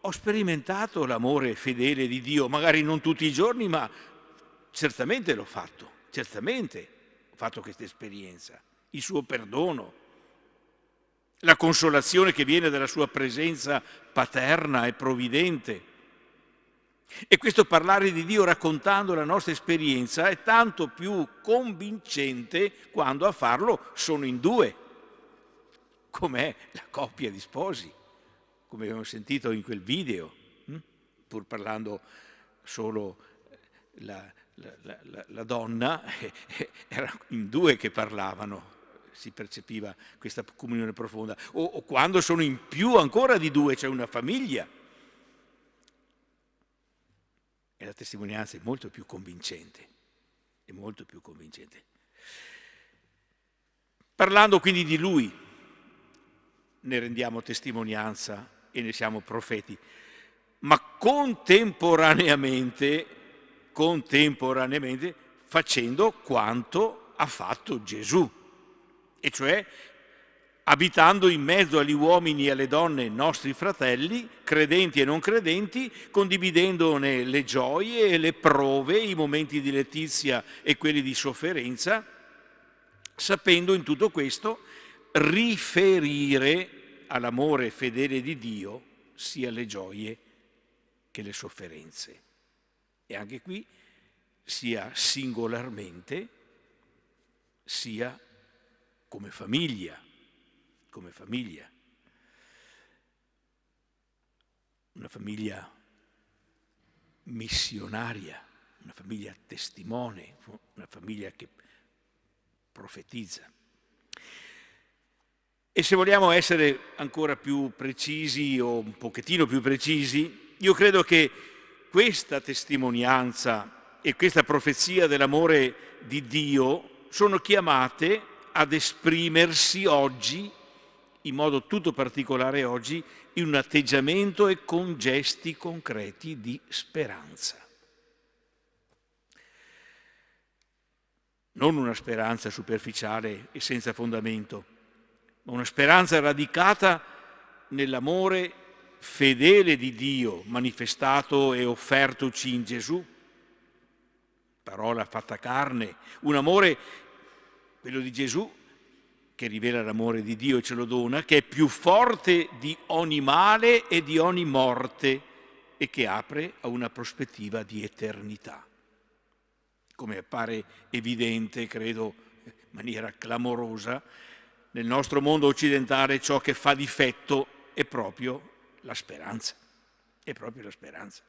ho sperimentato l'amore fedele di Dio, magari non tutti i giorni, ma certamente l'ho fatto, certamente ho fatto questa esperienza, il suo perdono, la consolazione che viene dalla sua presenza paterna e provvidente. E questo parlare di Dio raccontando la nostra esperienza è tanto più convincente quando a farlo sono in due, com'è la coppia di sposi, come abbiamo sentito in quel video, pur parlando solo la donna, erano in due che parlavano, si percepiva questa comunione profonda, o quando sono in più ancora di due, c'è una famiglia. E la testimonianza è molto più convincente, è molto più convincente. Parlando quindi di Lui, ne rendiamo testimonianza e ne siamo profeti, ma contemporaneamente facendo quanto ha fatto Gesù, e cioè abitando in mezzo agli uomini e alle donne nostri fratelli, credenti e non credenti, condividendone le gioie e le prove, i momenti di letizia e quelli di sofferenza, sapendo in tutto questo riferire all'amore fedele di Dio sia le gioie che le sofferenze. E anche qui sia singolarmente, sia come famiglia. Una famiglia missionaria, una famiglia testimone, una famiglia che profetizza. E se vogliamo essere ancora più precisi o un pochettino più precisi, io credo che questa testimonianza e questa profezia dell'amore di Dio sono chiamate ad esprimersi oggi, in modo tutto particolare oggi, in un atteggiamento e con gesti concreti di speranza. Non una speranza superficiale e senza fondamento, ma una speranza radicata nell'amore fedele di Dio, manifestato e offertoci in Gesù, parola fatta carne, un amore, quello di Gesù, che rivela l'amore di Dio e ce lo dona, che è più forte di ogni male e di ogni morte e che apre a una prospettiva di eternità. Come appare evidente, credo, in maniera clamorosa, nel nostro mondo occidentale ciò che fa difetto è proprio la speranza. È proprio la speranza.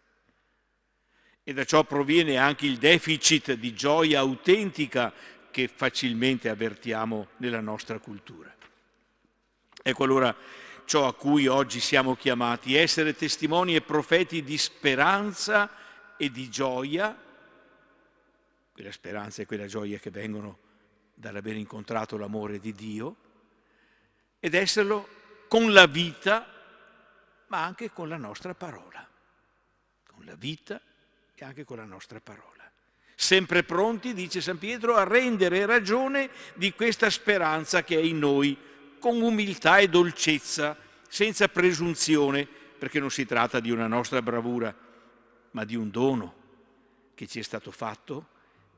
E da ciò proviene anche il deficit di gioia autentica che facilmente avvertiamo nella nostra cultura. Ecco allora ciò a cui oggi siamo chiamati, essere testimoni e profeti di speranza e di gioia, quella speranza e quella gioia che vengono dall'aver incontrato l'amore di Dio, ed esserlo con la vita, ma anche con la nostra parola. Con la vita e anche con la nostra parola. Sempre pronti, dice San Pietro, a rendere ragione di questa speranza che è in noi, con umiltà e dolcezza, senza presunzione, perché non si tratta di una nostra bravura, ma di un dono che ci è stato fatto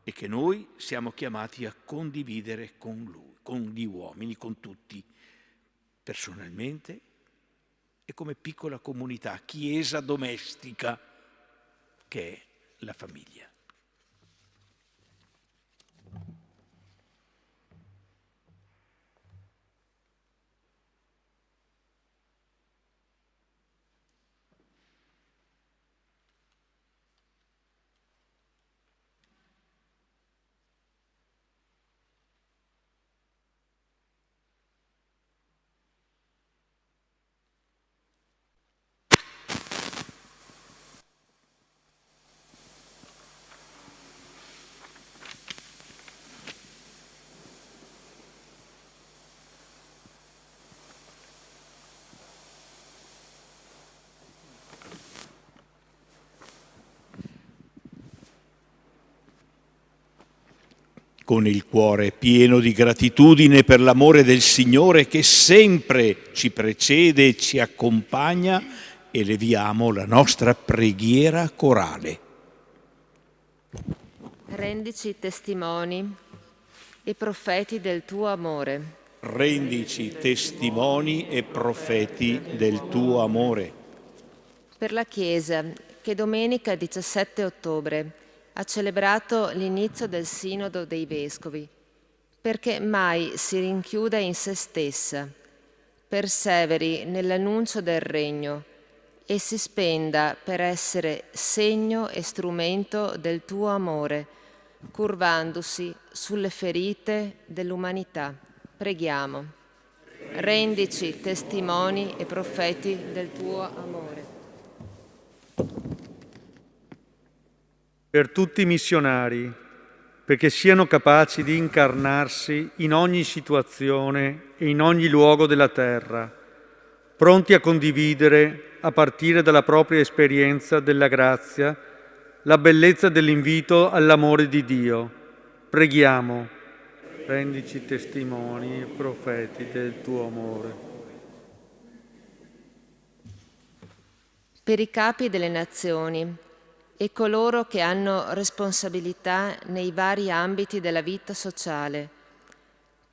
e che noi siamo chiamati a condividere con Lui, con gli uomini, con tutti, personalmente e come piccola comunità, chiesa domestica, che è la famiglia. Con il cuore pieno di gratitudine per l'amore del Signore che sempre ci precede e ci accompagna, eleviamo la nostra preghiera corale. Rendici testimoni e profeti del tuo amore. Rendici testimoni e profeti del tuo amore. Per la Chiesa che domenica 17 ottobre ha celebrato l'inizio del Sinodo dei Vescovi, perché mai si rinchiuda in se stessa, perseveri nell'annuncio del Regno e si spenda per essere segno e strumento del tuo amore, curvandosi sulle ferite dell'umanità. Preghiamo. Rendici testimoni e profeti del tuo amore. Per tutti i missionari, perché siano capaci di incarnarsi in ogni situazione e in ogni luogo della terra, pronti a condividere, a partire dalla propria esperienza della grazia, la bellezza dell'invito all'amore di Dio. Preghiamo. Rendici testimoni e profeti del tuo amore. Per i capi delle nazioni e coloro che hanno responsabilità nei vari ambiti della vita sociale,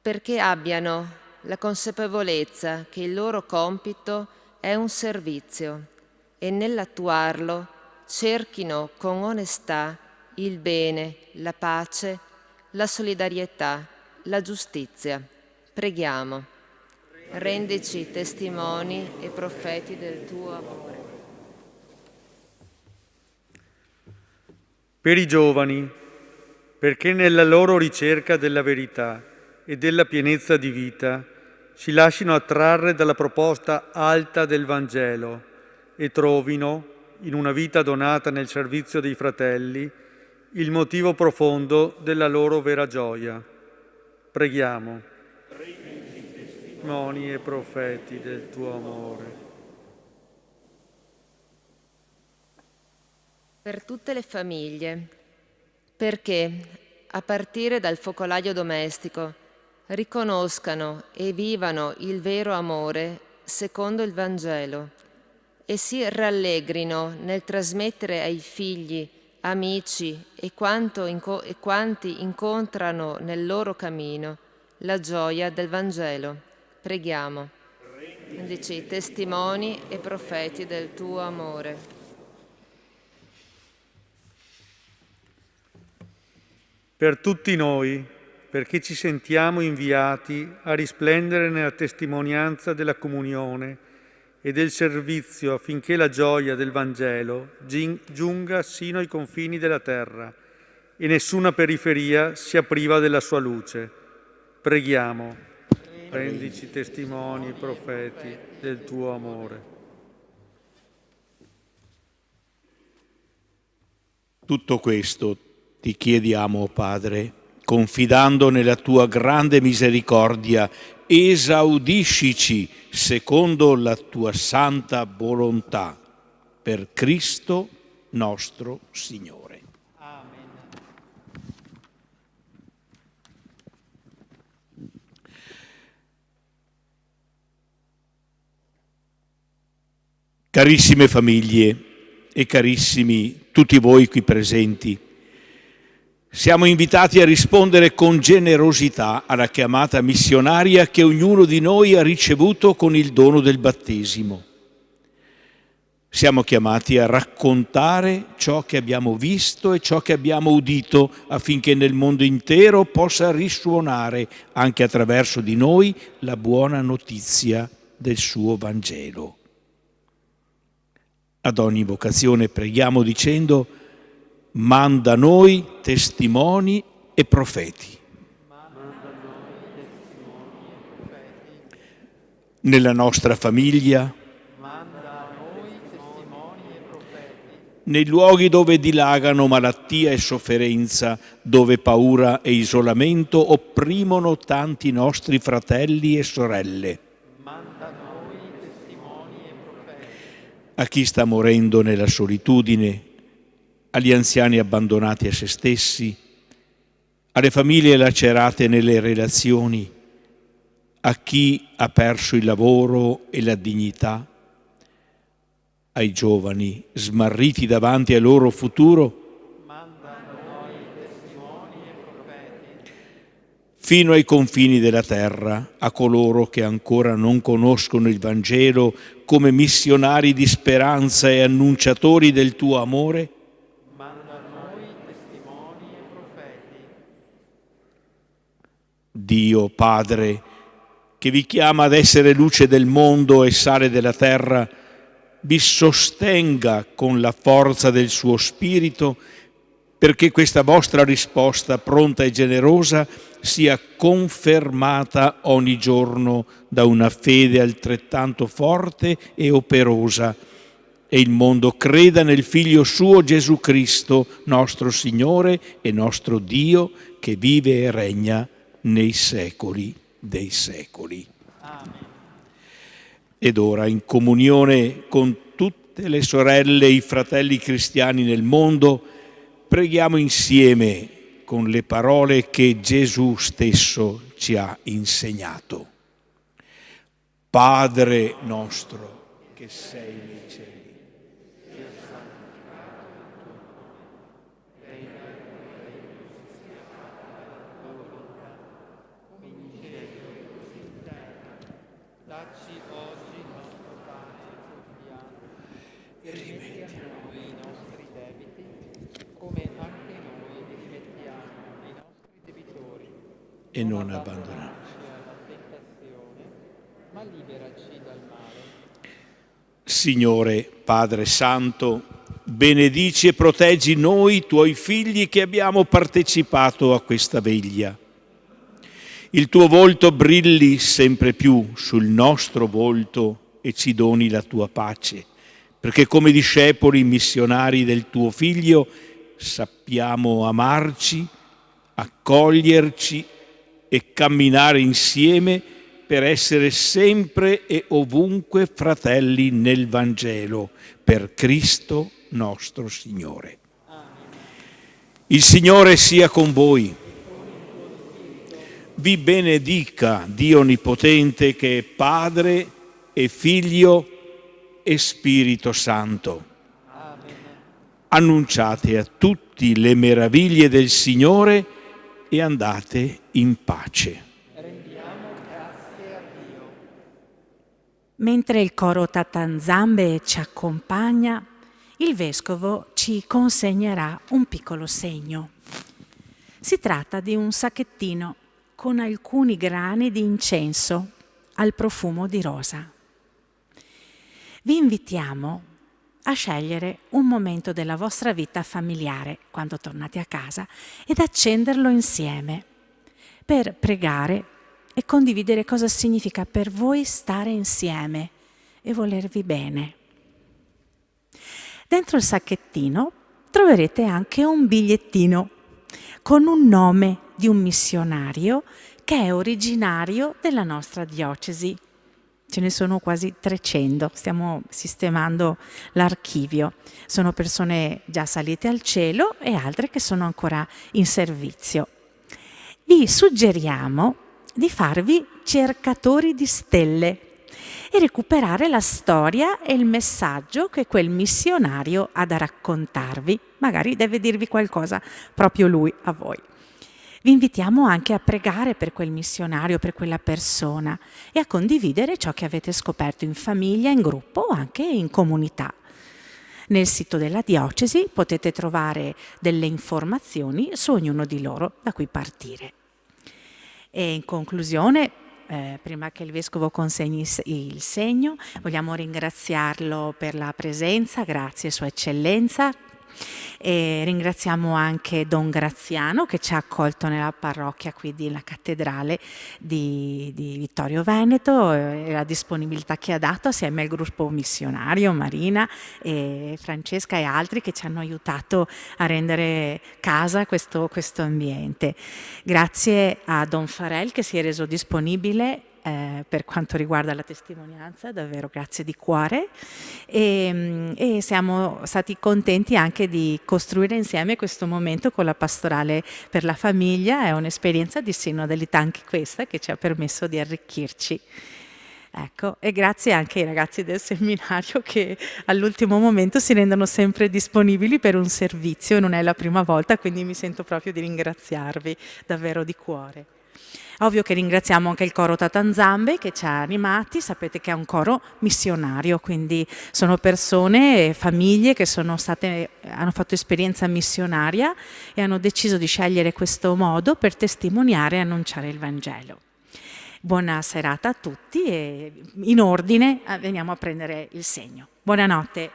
perché abbiano la consapevolezza che il loro compito è un servizio e nell'attuarlo cerchino con onestà il bene, la pace, la solidarietà, la giustizia. Preghiamo. Rendici testimoni e profeti del tuo amore. Per i giovani, perché nella loro ricerca della verità e della pienezza di vita si lasciano attrarre dalla proposta alta del Vangelo e trovino, in una vita donata nel servizio dei fratelli, il motivo profondo della loro vera gioia. Preghiamo. Testimoni e profeti del tuo amore. Per tutte le famiglie, perché, a partire dal focolaio domestico, riconoscano e vivano il vero amore secondo il Vangelo e si rallegrino nel trasmettere ai figli, amici e quanti incontrano nel loro cammino la gioia del Vangelo. Preghiamo. Rendici testimoni e profeti del tuo amore. Per tutti noi, perché ci sentiamo inviati a risplendere nella testimonianza della comunione e del servizio affinché la gioia del Vangelo giunga sino ai confini della terra e nessuna periferia sia priva della sua luce. Preghiamo. rendici testimoni e profeti del tuo amore. Tutto questo ti chiediamo, o Padre, confidando nella tua grande misericordia, esaudiscici secondo la tua santa volontà, per Cristo nostro Signore. Amen. Carissime famiglie e carissimi tutti voi qui presenti, siamo invitati a rispondere con generosità alla chiamata missionaria che ognuno di noi ha ricevuto con il dono del battesimo. Siamo chiamati a raccontare ciò che abbiamo visto e ciò che abbiamo udito affinché nel mondo intero possa risuonare anche attraverso di noi la buona notizia del suo Vangelo. Ad ogni vocazione preghiamo dicendo: manda noi testimoni e profeti. Nella nostra famiglia, nei luoghi dove dilagano malattia e sofferenza, dove paura e isolamento opprimono tanti nostri fratelli e sorelle. A chi sta morendo nella solitudine, agli anziani abbandonati a se stessi, alle famiglie lacerate nelle relazioni, a chi ha perso il lavoro e la dignità, ai giovani smarriti davanti al loro futuro, fino ai confini della terra, a coloro che ancora non conoscono il Vangelo come missionari di speranza e annunciatori del tuo amore. Dio Padre, che vi chiama ad essere luce del mondo e sale della terra, vi sostenga con la forza del suo Spirito, perché questa vostra risposta pronta e generosa sia confermata ogni giorno da una fede altrettanto forte e operosa, e il mondo creda nel Figlio suo Gesù Cristo, nostro Signore e nostro Dio, che vive e regna nei secoli dei secoli. Amen. Ed ora, in comunione con tutte le sorelle e i fratelli cristiani nel mondo, preghiamo insieme con le parole che Gesù stesso ci ha insegnato. Padre nostro, che sei nei cieli, e non abbandonarci alla tentazione, ma liberaci dal male. Signore, Padre Santo, benedici e proteggi noi, tuoi figli, che abbiamo partecipato a questa veglia. Il tuo volto brilli sempre più sul nostro volto e ci doni la tua pace, perché come discepoli missionari del tuo Figlio sappiamo amarci, accoglierci e camminare insieme per essere sempre e ovunque fratelli nel Vangelo, per Cristo nostro Signore. Il Signore sia con voi. Vi benedica Dio Onnipotente, che è Padre e Figlio e Spirito Santo. Annunciate a tutti le meraviglie del Signore e andate in pace. Rendiamo grazie a Dio. Mentre il coro Tatanzambe ci accompagna, il Vescovo ci consegnerà un piccolo segno. Si tratta di un sacchettino con alcuni grani di incenso al profumo di rosa. Vi invitiamo a scegliere un momento della vostra vita familiare, quando tornate a casa, ed accenderlo insieme per pregare e condividere cosa significa per voi stare insieme e volervi bene. Dentro il sacchettino troverete anche un bigliettino con un nome di un missionario che è originario della nostra diocesi. Ce ne sono quasi 300, stiamo sistemando l'archivio. Sono persone già salite al cielo e altre che sono ancora in servizio. Vi suggeriamo di farvi cercatori di stelle e recuperare la storia e il messaggio che quel missionario ha da raccontarvi. Magari deve dirvi qualcosa proprio lui a voi. Vi invitiamo anche a pregare per quel missionario, per quella persona e a condividere ciò che avete scoperto in famiglia, in gruppo o anche in comunità. Nel sito della diocesi potete trovare delle informazioni su ognuno di loro da cui partire. E in conclusione, prima che il Vescovo consegni il segno, vogliamo ringraziarlo per la presenza, grazie Sua Eccellenza. E ringraziamo anche Don Graziano che ci ha accolto nella parrocchia qui della cattedrale di Vittorio Veneto e la disponibilità che ha dato assieme al gruppo missionario, Marina e Francesca e altri che ci hanno aiutato a rendere casa questo ambiente. Grazie a Don Farel che si è reso disponibile per quanto riguarda la testimonianza, davvero grazie di cuore e siamo stati contenti anche di costruire insieme questo momento con la pastorale per la famiglia. È un'esperienza di sinodalità anche questa che ci ha permesso di arricchirci. Ecco, e grazie anche ai ragazzi del seminario che all'ultimo momento si rendono sempre disponibili per un servizio, non è la prima volta, quindi mi sento proprio di ringraziarvi davvero di cuore. Ovvio che ringraziamo anche il coro Tatanzambe che ci ha animati, sapete che è un coro missionario, quindi sono persone e famiglie che hanno fatto esperienza missionaria e hanno deciso di scegliere questo modo per testimoniare e annunciare il Vangelo. Buona serata a tutti e in ordine veniamo a prendere il segno. Buonanotte.